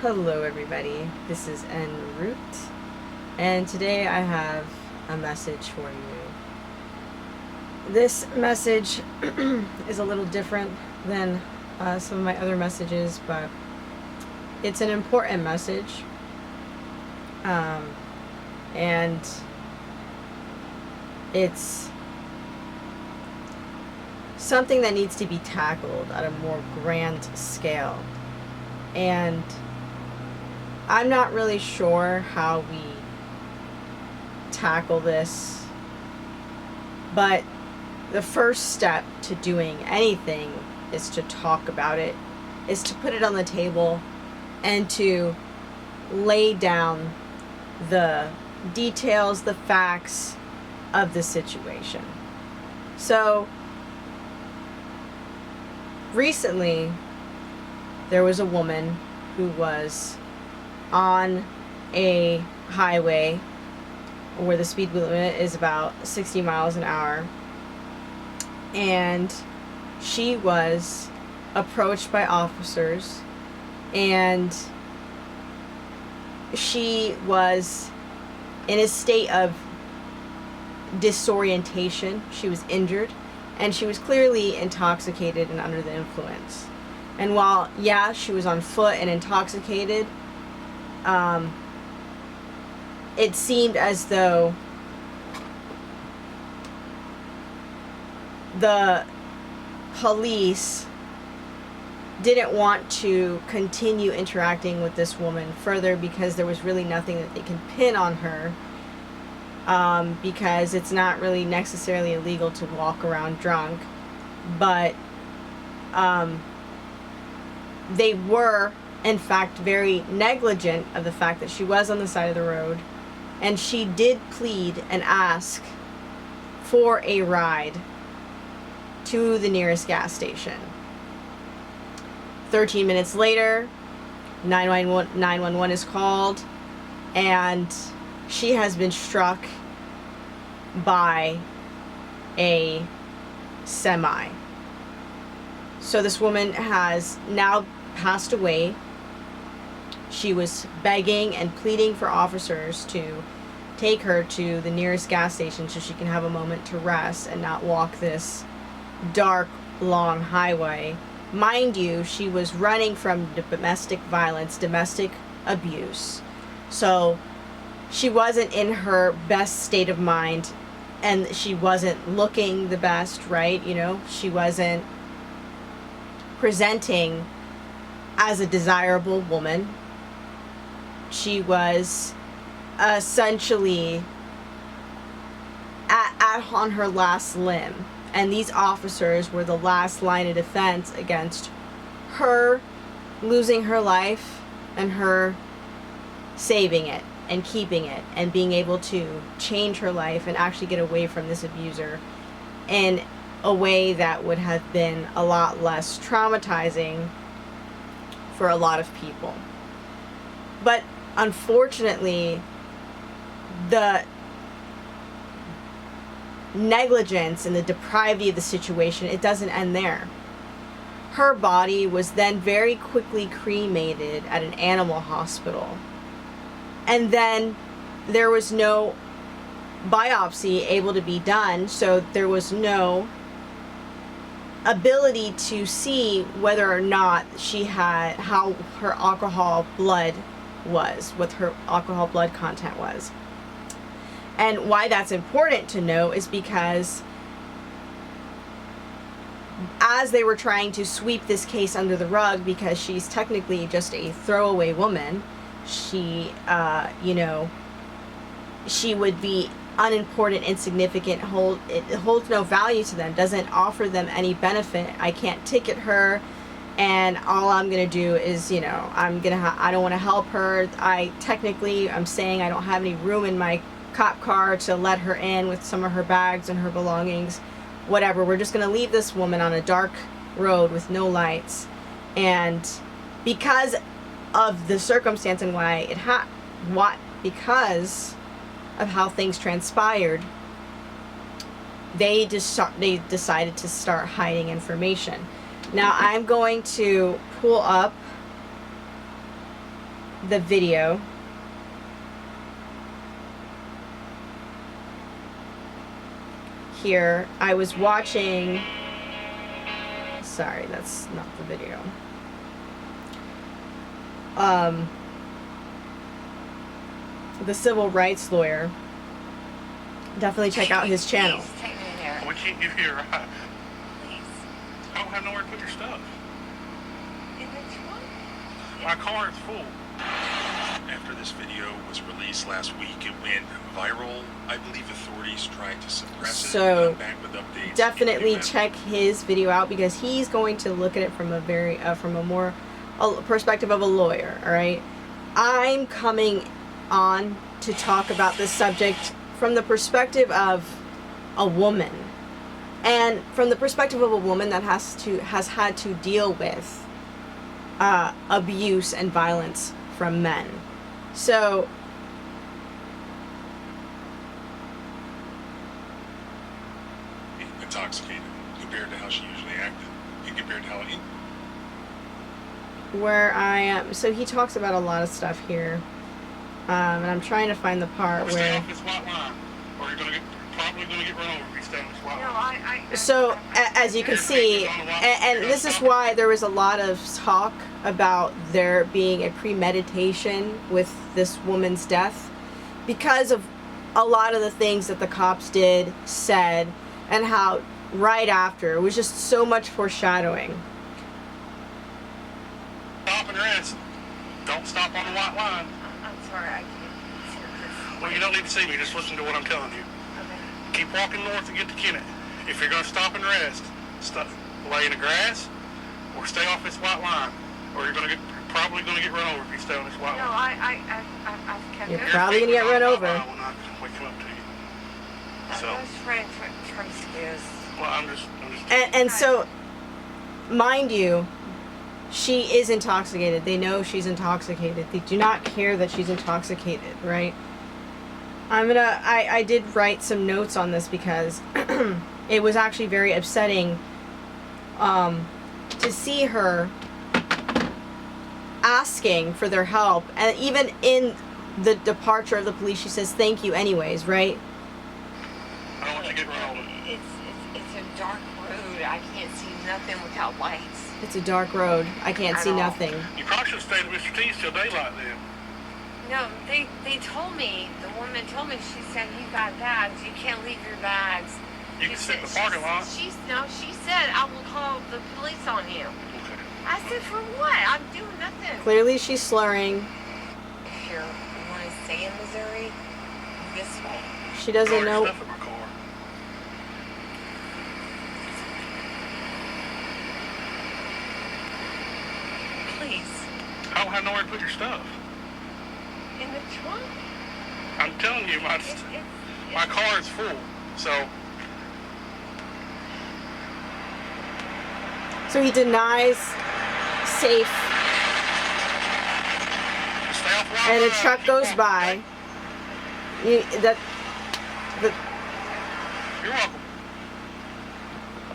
Hello everybody, this is En Route, and today I have a message for you. This message is a little different than some of my other messages, but it's an important message, and it's something that needs to be tackled at a more grand scale. And I'm not really sure how we tackle this, but the first step to doing anything is to talk about it, is to put it on the table and to lay down the details, the facts of the situation. So recently there was a woman who was on a highway where the speed limit is about 60 miles an hour, and she was approached by officers, and she was in a state of disorientation. She was injured, and she was clearly intoxicated and under the influence. And while, yeah, she was on foot and intoxicated, it seemed as though the police didn't want to continue interacting with this woman further because there was really nothing that they can pin on her, because it's not really necessarily illegal to walk around drunk, but they were in fact very negligent of the fact that she was on the side of the road, and she did plead and ask for a ride to the nearest gas station. 13 minutes later, 911 is called, and she has been struck by a semi. So this woman has now passed away. She was begging and pleading for officers to take her to the nearest gas station so she can have a moment to rest and not walk this dark, long highway. Mind you, she was running from domestic violence, domestic abuse. So she wasn't in her best state of mind, and she wasn't looking the best, right? You know, she wasn't presenting as a desirable woman. She was essentially on her last limb, and these officers were the last line of defense against her losing her life and her saving it and keeping it and being able to change her life and actually get away from this abuser in a way that would have been a lot less traumatizing for a lot of people. But unfortunately, the negligence and the depravity of the situation, it doesn't end there. Her body was then very quickly cremated at an animal hospital, and then there was no biopsy able to be done, so there was no ability to see whether or not she had, how her alcohol blood was, what her alcohol blood content was. And why that's important to know is because as they were trying to sweep this case under the rug, because she's technically just a throwaway woman, she she would be unimportant, insignificant, it holds no value to them, doesn't offer them any benefit. I can't ticket her, and all I'm gonna do is, I don't want to help her. I'm saying I don't have any room in my cop car to let her in with some of her bags and her belongings, whatever. We're just gonna leave this woman on a dark road with no lights. And because of the circumstance and because of how things transpired, they decided to start hiding information. Now I'm going to pull up the video. Here, I was watching, sorry, that's not the video. The civil rights lawyer. Definitely check out his channel. Please take me there. We can't give you a ride. Please. I don't have nowhere to put your stuff. In the trunk? My car is full. After this video was released last week, it went viral. I believe authorities tried to suppress it. So, Come back with updates. definitely check his video out, because he's going to look at it from a very from a more perspective of a lawyer. All right, I'm coming on to talk about this subject from the perspective of a woman, and from the perspective of a woman that has had to deal with abuse and violence from men. So intoxicated compared to how she usually acted, and compared to how where I am, so he talks about a lot of stuff here, and I'm trying to find the part stay where. off this white line, or you're probably gonna get run over if you stay on this white No, line. So as you can see, and this is why there was a lot of talk about there being a premeditation with this woman's death, because of a lot of the things that the cops did, said, and how right after it was just so much foreshadowing. Stop and rest. Don't stop on the white line. I'm sorry, I can't see this. Well, you don't need to see me. Just listen to what I'm telling you. Okay. Keep walking north to get to Kennett. If you're going to stop and rest, lay in the grass or stay off this white line, or you're probably going to get run over if you stay on this white No, line. I've kept You're it. probably gonna get run over. When we come up to you. So, I was trying to this. well, I'm just. And so, mind you, she is intoxicated. They know she's intoxicated. They do not care that she's intoxicated, right? I did write some notes on this because it was actually very upsetting to see her asking for their help, and even in the departure of the police, she says thank you anyways, right? I don't want you to get run over. It's a dark road. I can't see nothing without lights. It's a dark road. I can't see nothing. You probably should have stayed at Mr. T's till daylight then. No, they told me, the woman told me, she said, you got bags, you can't leave your bags. You can sit in the parking lot. She said, I will call the police on you. Okay. I said, for what? I'm doing nothing. Clearly she's slurring. If you want to stay in Missouri, this way. She doesn't All your know. stuff in my car. Please. I don't have nowhere to put your stuff. In the trunk? I'm telling you, my car is full. So he denies safe, Stay off the and a line. truck Keep goes walking, by. okay? You're welcome.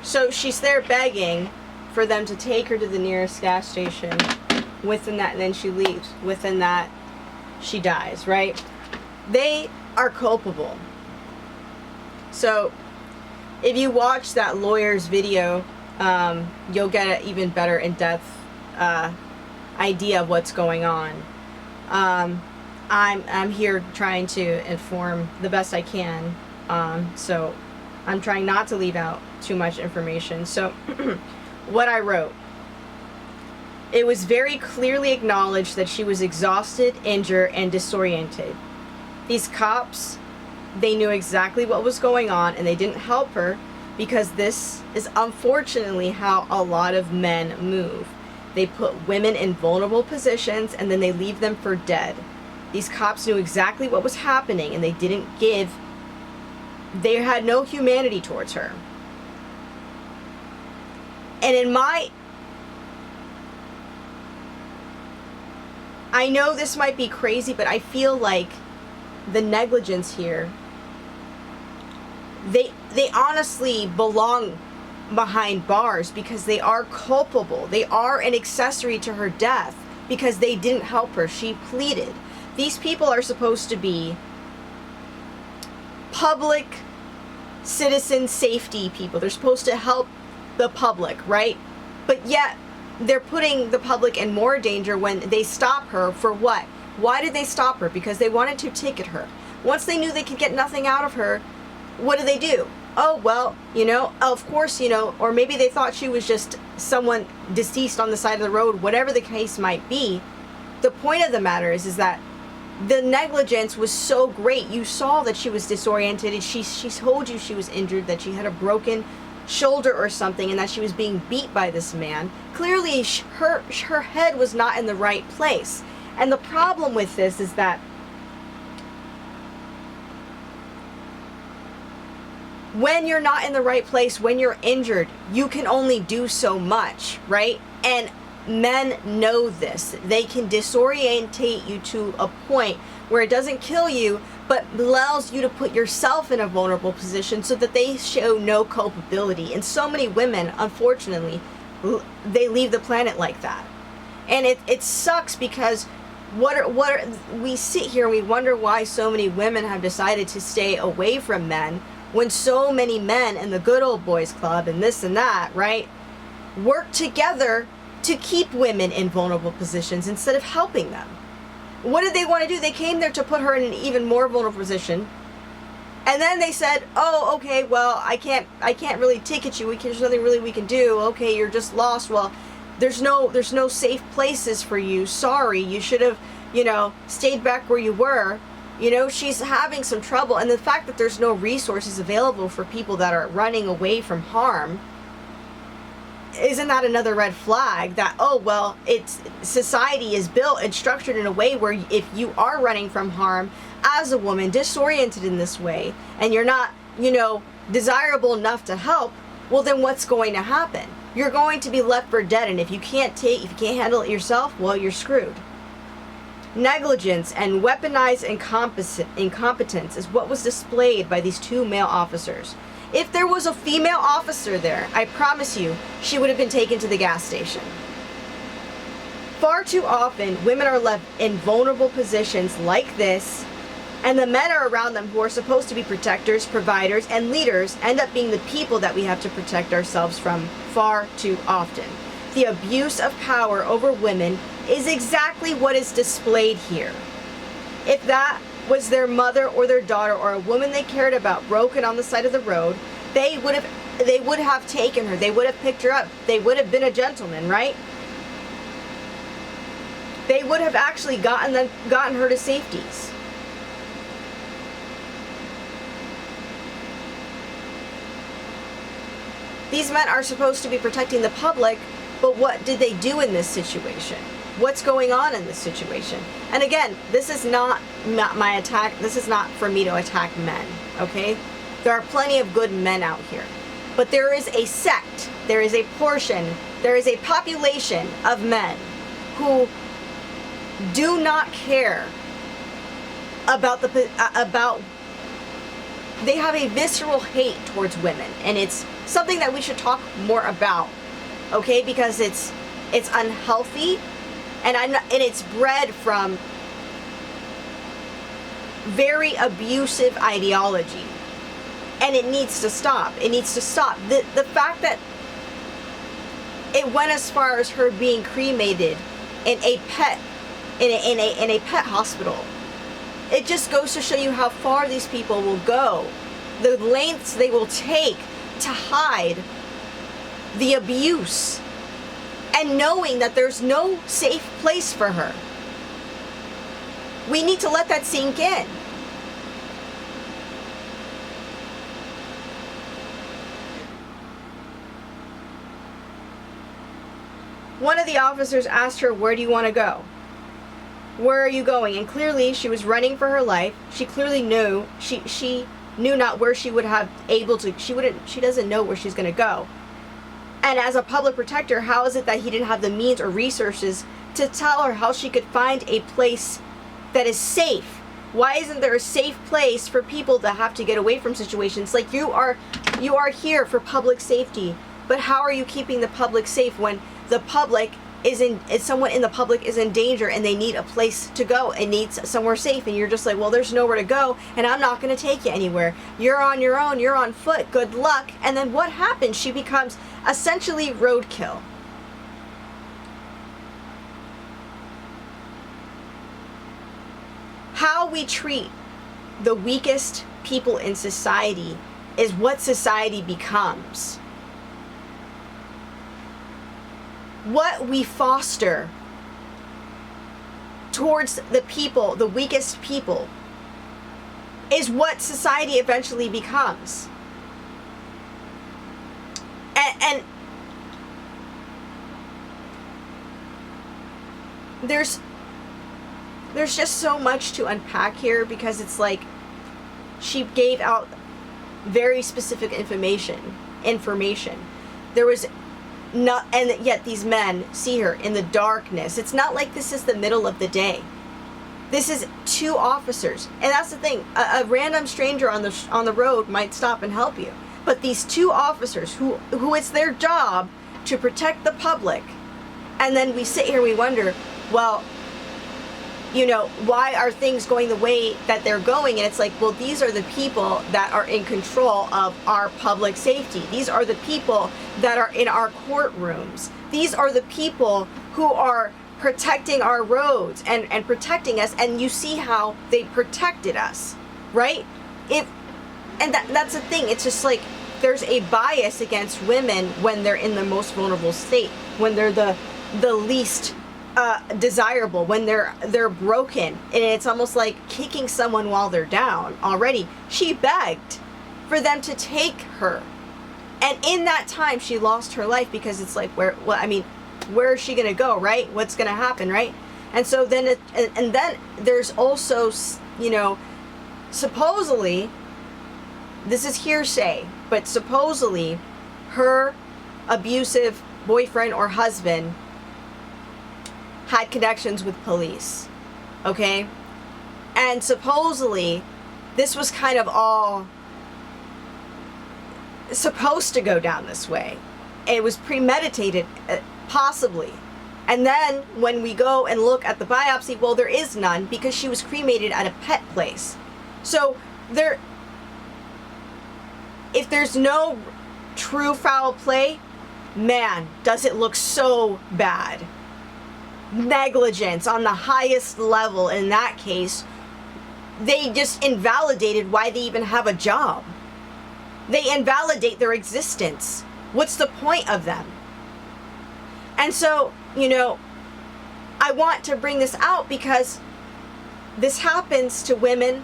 So she's there begging for them to take her to the nearest gas station. Within that, and then she leaves. Within that, she dies, right? They are culpable. So if you watch that lawyer's video, you'll get an even better in-depth idea of what's going on. I'm here trying to inform the best I can, so I'm trying not to leave out too much information. So what I wrote: it was very clearly acknowledged that she was exhausted, injured, and disoriented. These cops, they knew exactly what was going on, and they didn't help her, because this is unfortunately how a lot of men move. They put women in vulnerable positions, and then they leave them for dead. These cops knew exactly what was happening, and they had no humanity towards her. And I know this might be crazy, but I feel like the negligence here, they honestly belong behind bars, because they are culpable. They are an accessory to her death. because they didn't help her. She pleaded. These people are supposed to be public citizen safety people. They're supposed to help the public, right? But yet they're putting the public in more danger when they stop her. For what? Why did they stop her? Because they wanted to ticket her. Once they knew they could get nothing out of her, what do? Oh, well, of course, or maybe they thought she was just someone deceased on the side of the road, whatever the case might be. The point of the matter is that the negligence was so great. You saw that she was disoriented. She told you she was injured, that she had a broken shoulder or something, and that she was being beat by this man. Clearly, her head was not in the right place. And the problem with this is that when you're not in the right place, when you're injured, you can only do so much, right? And men know this. They can disorientate you to a point where it doesn't kill you, but allows you to put yourself in a vulnerable position so that they show no culpability. And so many women, unfortunately, they leave the planet like that. And it sucks, because we sit here and we wonder why so many women have decided to stay away from men, when so many men in the good old boys club and this and that, right, work together to keep women in vulnerable positions instead of helping them. What did they want to do? They came there to put her in an even more vulnerable position. And then they said, oh, okay, well, I can't really ticket you. There's nothing really we can do. Okay, you're just lost. Well, there's no safe places for you. Sorry, you should have, stayed back where you were. She's having some trouble. And the fact that there's no resources available for people that are running away from harm, isn't that another red flag that, oh, well, society is built and structured in a way where if you are running from harm as a woman, disoriented in this way, and you're not, desirable enough to help, well, then what's going to happen? You're going to be left for dead. And if you can't handle it yourself, well, you're screwed. Negligence and weaponized incompetence is what was displayed by these two male officers. If there was a female officer there, I promise you, she would have been taken to the gas station. Far too often, women are left in vulnerable positions like this, and the men are around them who are supposed to be protectors, providers, and leaders end up being the people that we have to protect ourselves from far too often. The abuse of power over women is exactly what is displayed here. If that was their mother or their daughter or a woman they cared about broken on the side of the road, they would have taken her. They would have picked her up. They would have been a gentleman, right? They would have actually gotten her to safeties. These men are supposed to be protecting the public, but what did they do in this situation? What's going on in this situation? And again, this is not my attack. This is not for me to attack men, okay? There are plenty of good men out here. But there is a sect, there is a portion, there is a population of men who do not care about they have a visceral hate towards women, and it's something that we should talk more about, okay? Because it's unhealthy, and it's bred from very abusive ideology, and it needs to stop. It needs to stop. The fact that it went as far as her being cremated in a pet hospital. It just goes to show you how far these people will go, the lengths they will take to hide the abuse, and knowing that there's no safe place for her. We need to let that sink in. One of the officers asked her, "Where do you want to go? Where are you going?" And clearly she was running for her life. She clearly knew, she knew not where she would have able to, she doesn't know where she's going to go. And as a public protector, how is it that he didn't have the means or resources to tell her how she could find a place that is safe? Why isn't there a safe place for people that have to get away from situations? Like, you are here for public safety, but how are you keeping the public safe when the public someone in the public is in danger and they need a place to go and needs somewhere safe, and you're just like, well, there's nowhere to go and I'm not going to take you anywhere. You're on your own, you're on foot, good luck. And then what happens? She becomes essentially roadkill. How we treat the weakest people in society is what society becomes. What we foster towards the people, the weakest people, is what society eventually becomes. And there's just so much to unpack here, because it's like she gave out very specific information. There was not, and yet these men see her in the darkness. It's not like this is the middle of the day. This is two officers, and that's the thing. A random stranger on the road might stop and help you, but these two officers who it's their job to protect the public, and then we sit here and we wonder, well, you know, why are things going the way that they're going? And it's like, well, these are the people that are in control of our public safety. These are the people that are in our courtrooms. These are the people who are protecting our roads and protecting us. And you see how they protected us, right? That's the thing. It's just like there's a bias against women when they're in the most vulnerable state, when they're the least desirable, when they're broken, and it's almost like kicking someone while they're down already. She begged for them to take her, and in that time she lost her life, because it's like, where is she gonna go, right? What's gonna happen, right? And so then and then there's also, you know, supposedly, this is hearsay, but supposedly her abusive boyfriend or husband had connections with police, okay? And supposedly this was kind of all supposed to go down this way. It was premeditated, possibly. And then when we go and look at the biopsy, well, there is none, because she was cremated at a pet place. So if there's no true foul play, man, does it look so bad. Negligence on the highest level. In that case, they just invalidated why they even have a job. They invalidate their existence. What's the point of them? And so, you know, I want to bring this out because this happens to women,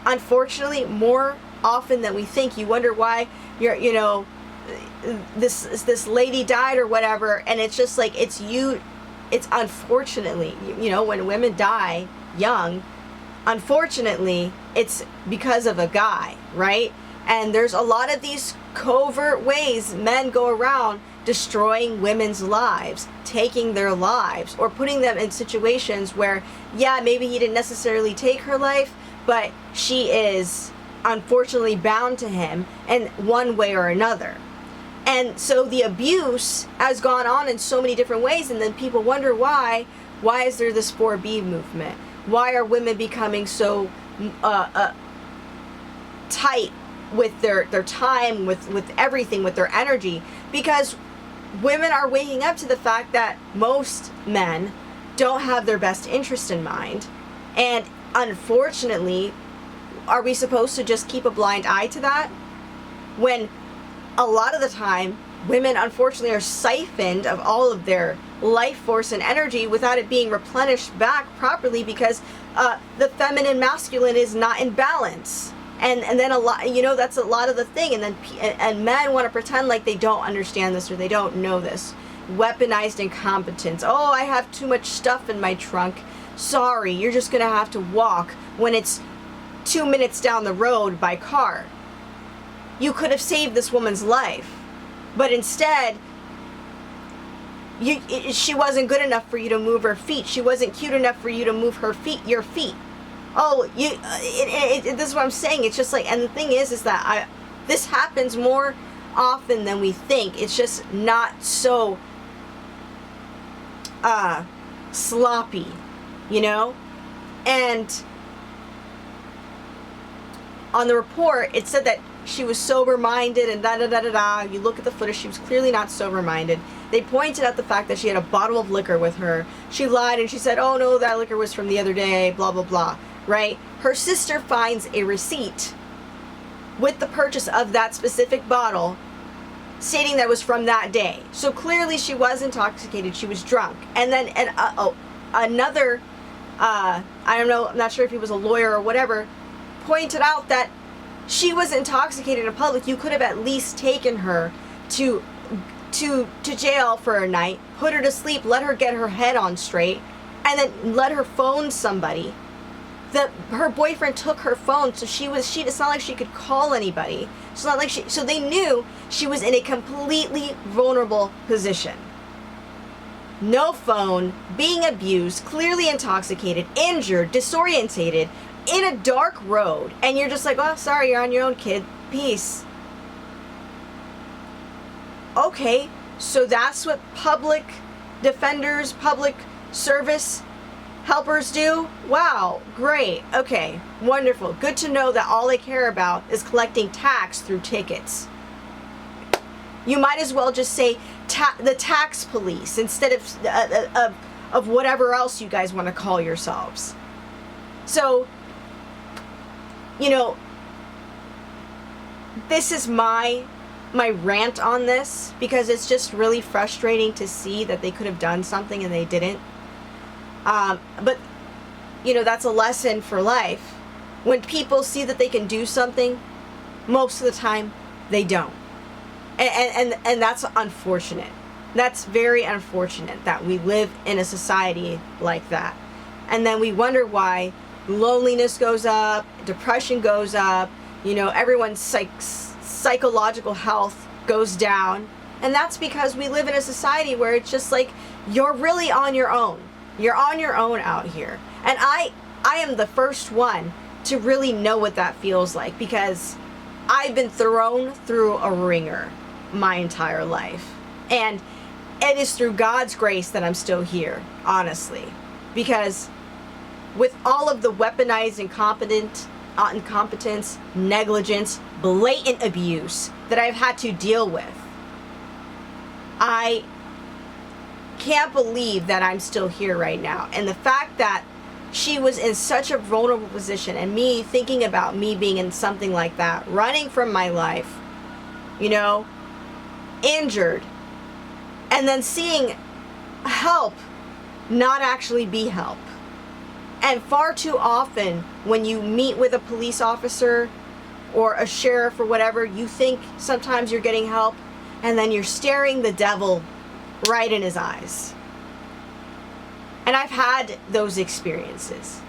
unfortunately, more often than we think. You wonder why this lady died or whatever, and it's just like, it's unfortunately, you know, when women die young, unfortunately, it's because of a guy, right? And there's a lot of these covert ways men go around destroying women's lives, taking their lives, or putting them in situations where, yeah, maybe he didn't necessarily take her life, but she is unfortunately bound to him in one way or another. And so the abuse has gone on in so many different ways, and then people wonder why is there this 4B movement? Why are women becoming so tight with their time, with everything, with their energy? Because women are waking up to the fact that most men don't have their best interest in mind. And unfortunately, are we supposed to just keep a blind eye to that? When a lot of the time, women unfortunately are siphoned of all of their life force and energy without it being replenished back properly, because the feminine masculine is not in balance. And then a lot, you know, that's a lot of the thing. And then and men want to pretend like they don't understand this or they don't know this. Weaponized incompetence. Oh, I have too much stuff in my trunk. Sorry, you're just gonna have to walk when it's 2 minutes down the road by car. You could have saved this woman's life, but instead, she wasn't good enough for you to move her feet. She wasn't cute enough for you to move your feet. Oh, this is what I'm saying. It's just like, and the thing is that this happens more often than we think. It's just not so sloppy, you know? And on the report, it said that she was sober-minded and da-da-da-da-da. You look at the footage, she was clearly not sober-minded. They pointed out the fact that she had a bottle of liquor with her. She lied and she said, oh no, that liquor was from the other day, blah, blah, blah, right? Her sister finds a receipt with the purchase of that specific bottle stating that it was from that day. So clearly she was intoxicated, she was drunk. And then another, I don't know, I'm not sure if he was a lawyer or whatever, pointed out that she was intoxicated in public. You could have at least taken her to jail for a night, put her to sleep, let her get her head on straight, and then let her phone somebody. That her boyfriend took her phone, so it's not like she could call anybody. It's not like so they knew she was in a completely vulnerable position. No phone, being abused, clearly intoxicated, injured, disorientated, in a dark road, and you're just like, oh, sorry, you're on your own, kid. Peace. Okay, so that's what public defenders, public service helpers do? Wow, great. Okay, wonderful. Good to know that all they care about is collecting tax through tickets. You might as well just say the tax police instead of whatever else you guys want to call yourselves. So, you know, this is my rant on this, because it's just really frustrating to see that they could have done something and they didn't. But, you know, that's a lesson for life. When people see that they can do something, most of the time they don't. And that's unfortunate. That's very unfortunate that we live in a society like that. And then we wonder why loneliness goes up, depression goes up, you know, everyone's psychological health goes down. And that's because we live in a society where it's just like, you're really on your own. You're on your own out here. And I am the first one to really know what that feels like, because I've been thrown through a ringer my entire life. And it is through God's grace that I'm still here, honestly. Because with all of the weaponized incompetence, negligence, blatant abuse that I've had to deal with, I can't believe that I'm still here right now. And the fact that she was in such a vulnerable position, and me thinking about me being in something like that, running from my life, you know, injured, and then seeing help not actually be help. And far too often when you meet with a police officer or a sheriff or whatever, you think sometimes you're getting help, and then you're staring the devil right in his eyes. And I've had those experiences.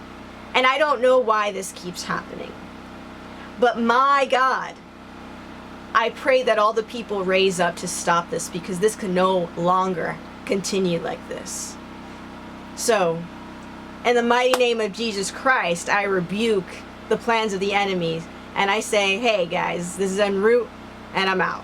And I don't know why this keeps happening. But my God, I pray that all the people raise up to stop this, because this can no longer continue like this. So, in the mighty name of Jesus Christ, I rebuke the plans of the enemy. And I say, hey guys, this is en route, and I'm out.